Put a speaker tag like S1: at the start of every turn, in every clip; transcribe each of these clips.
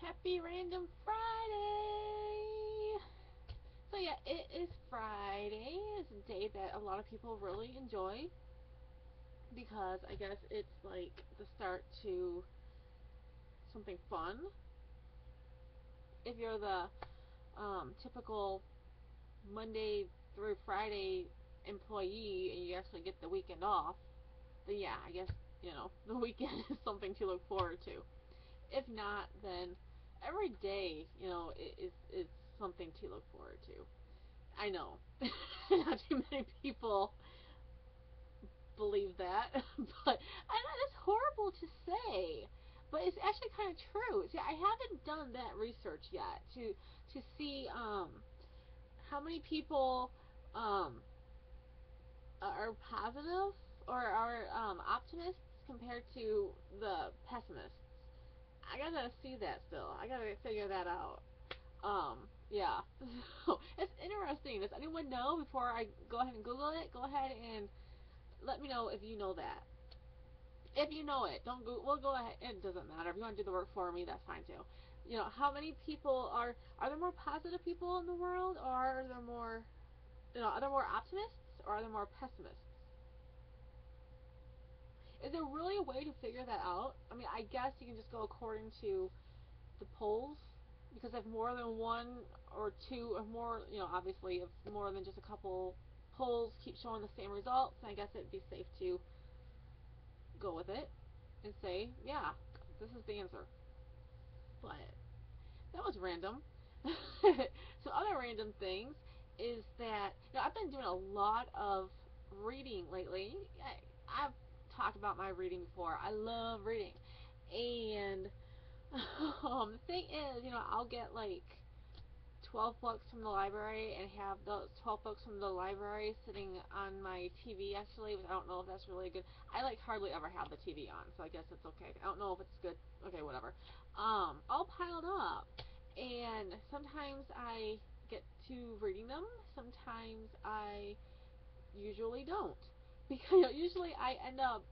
S1: Happy Random Friday! So yeah, it is Friday. It's a day that a lot of people really enjoy because I guess it's like the start to something fun. If you're the typical Monday through Friday employee and you actually get the weekend off, then yeah, I guess, the weekend is something to look forward to. If not, then every day, is something to look forward to. I know, not too many people believe that, but I know it's horrible to say, but it's actually kind of true. See, I haven't done that research yet to see how many people um are positive or are optimists compared to the pessimists. I gotta see that still. I gotta figure that out. Yeah. So it's interesting. Does anyone know before I go ahead and Google it? Go ahead and let me know if you know that. If you know it, don't go. We'll go ahead. It doesn't matter if you want to do the work for me. That's fine too. How many people are there more positive people in the world, or are there more are there more optimists, or are there more pessimists? Is there really a way to figure that out? I mean, I guess you can just go according to the polls, because if more than one or two or more, obviously if more than just a couple polls keep showing the same results, I guess it'd be safe to go with it and say, yeah, this is the answer. But that was random. So other random things is that I've been doing a lot of reading lately. I've talked about my reading before. I love reading, and the thing is, I'll get like 12 books from the library and have those 12 books from the library sitting on my TV actually, which I don't know if that's really good. I like hardly ever have the TV on, so I guess it's okay. I don't know if it's good. Okay, whatever. All piled up. And sometimes I get to reading them. Sometimes I usually don't. Because usually I end up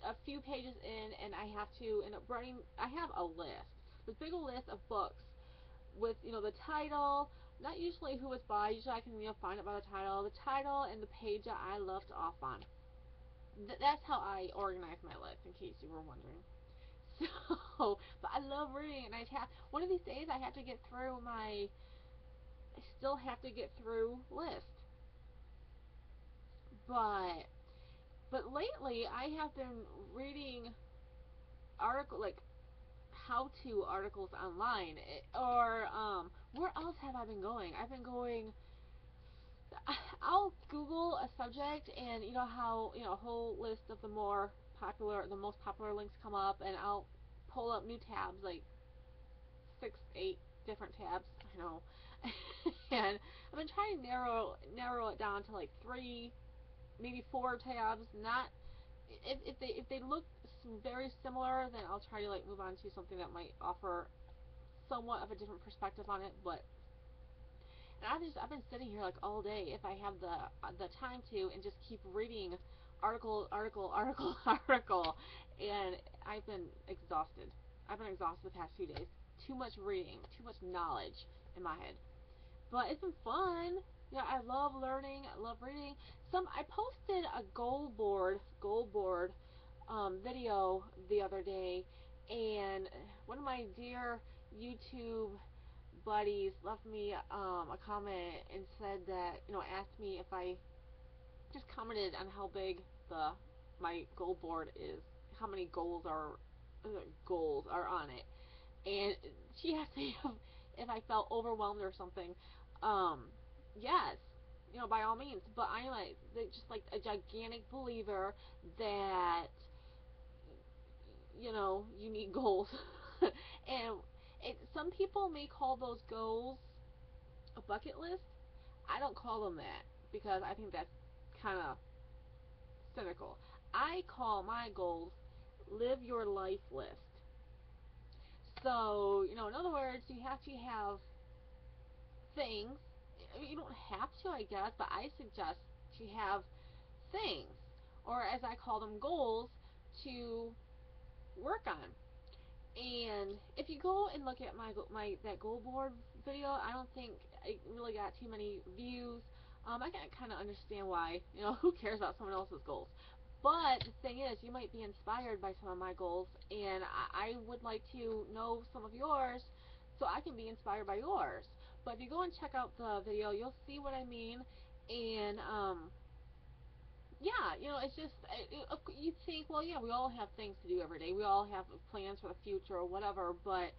S1: a few pages in and I have to end up writing. I have a list. This big list of books with the title, not usually who it's by. Usually I can find it by the title and the page that I left off on. That's how I organize my list, in case you were wondering. So, but I love reading, and I have one of these days I have to get through my. I still have to get through list, but lately I have been reading article like how-to articles online, or where else have I been going? I've been going. I'll Google a subject, and how a whole list of the most popular links come up, and I'll pull up new tabs, like 6, 8 different tabs. I know, and I've been trying to narrow it down to like 3, maybe 4 tabs. Not if they look very similar, then I'll try to like move on to something that might offer somewhat of a different perspective on it. But and I've been sitting here like all day if I have the time to, and just keep reading article, article, and I've been exhausted. I've been exhausted the past few days. Too much reading, too much knowledge in my head. But it's been fun. I love learning. I love reading. I posted a goal board video the other day, and one of my dear YouTube buddies left me a comment and said that asked me if I just commented on how big my goal board is, how many goals are on it, and she asked me if I felt overwhelmed or something. Yes, by all means, but I'm just like a gigantic believer that you need goals. And some people may call those goals a bucket list. I don't call them that, because I think that's kind of cynical. I call my goals live your life list. So, in other words, you have to have things. You don't have to, I guess, but I suggest to have things, or as I call them, goals, to work on. And if you go and look at my that goal board video, I don't think it really got too many views. I can kind of understand why. You know, who cares about someone else's goals? But the thing is, you might be inspired by some of my goals, and I would like to know some of yours, so I can be inspired by yours. But if you go and check out the video, you'll see what I mean. And yeah, you know, it's just you think, well, yeah, we all have things to do every day. We all have plans for the future or whatever. But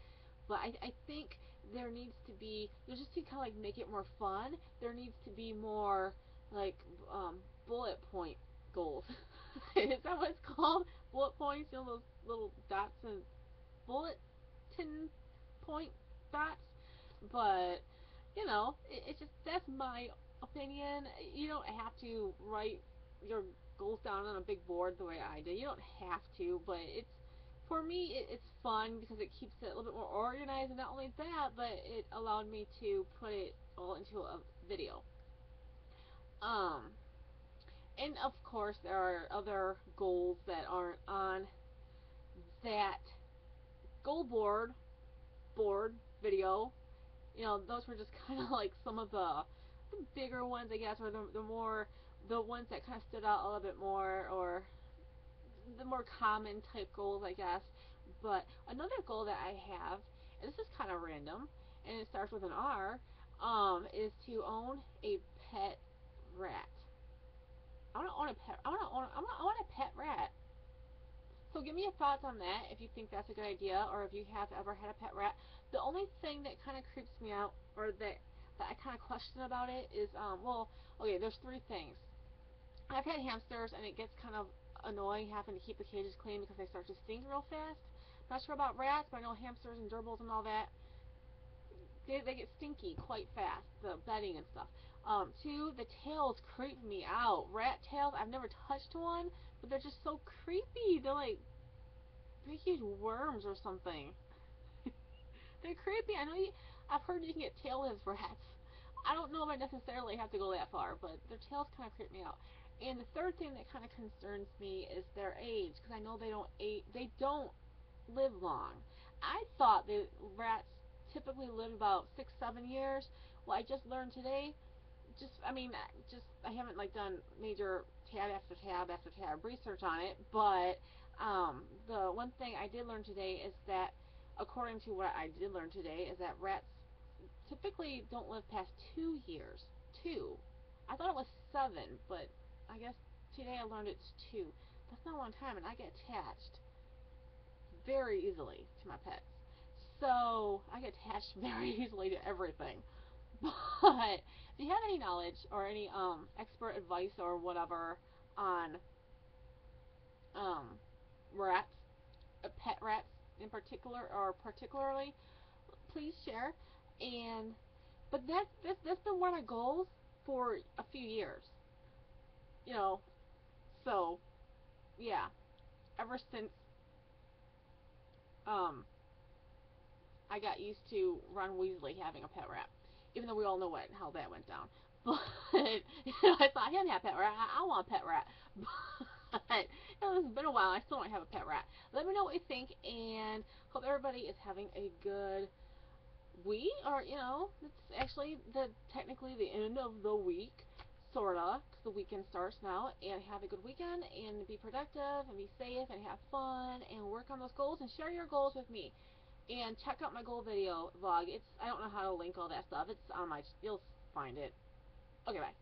S1: I think there needs to be, just to kind of like make it more fun. There needs to be more like bullet point goals. Is that what it's called? Bullet points, you know, those little dots and bulletin point dots. But you know, it's just, that's my opinion. You don't have to write your goals down on a big board the way I did. You don't have to, but it's, for me, it's fun because it keeps it a little bit more organized. And not only that, but it allowed me to put it all into a video. Um, and of course, there are other goals that aren't on that goal board video. You know, those were just kind of like some of the bigger ones, I guess, or the more, the ones that kind of stood out a little bit more, or the more common type goals, I guess. But another goal that I have, and this is kind of random, and it starts with an R, is to own a pet rat. I want to own a pet. I want a pet rat. So give me your thoughts on that, if you think that's a good idea, or if you have ever had a pet rat. The only thing that kind of creeps me out, or that I kind of question about it is, well, okay, there's three things. I've had hamsters, and it gets kind of annoying having to keep the cages clean because they start to stink real fast. Not sure about rats, but I know hamsters and gerbils and all that, they get stinky quite fast, the bedding and stuff. Two, the tails creep me out. Rat tails, I've never touched one, but they're just so creepy. They're like big huge worms or something. They're creepy. I know I've heard you can get tailless rats. I don't know if I necessarily have to go that far, but their tails kind of creep me out. And the third thing that kind of concerns me is their age, because I know they don't live long. I thought that rats typically live about 6-7 years. Well, I just learned today. I haven't like done major tab after tab after tab research on it, but the one thing I did learn today is that, according to what I did learn today, is that rats typically don't live past 2 years. Two. I thought it was 7, but I guess today I learned it's 2. That's not a long time, and I get attached very easily to my pets. So I get attached very easily to everything. But if you have any knowledge or any expert advice or whatever on um rats, pet rats in particular, or particularly, please share. And but that's been one of my goals for a few years. You know, so yeah, ever since um I got used to Ron Weasley having a pet rat, even though we all know how that went down. But you know, I thought, him have a pet rat. I want a pet rat. But you know, it's been a while. I still don't have a pet rat. Let me know what you think, and hope everybody is having a good week. Or you know, it's actually technically the end of the week, sorta, 'cause the weekend starts now. And have a good weekend, and be productive, and be safe, and have fun, and work on those goals, and share your goals with me. And check out my goal video vlog. I don't know how to link all that stuff. It's on my, you'll find it. Okay, bye.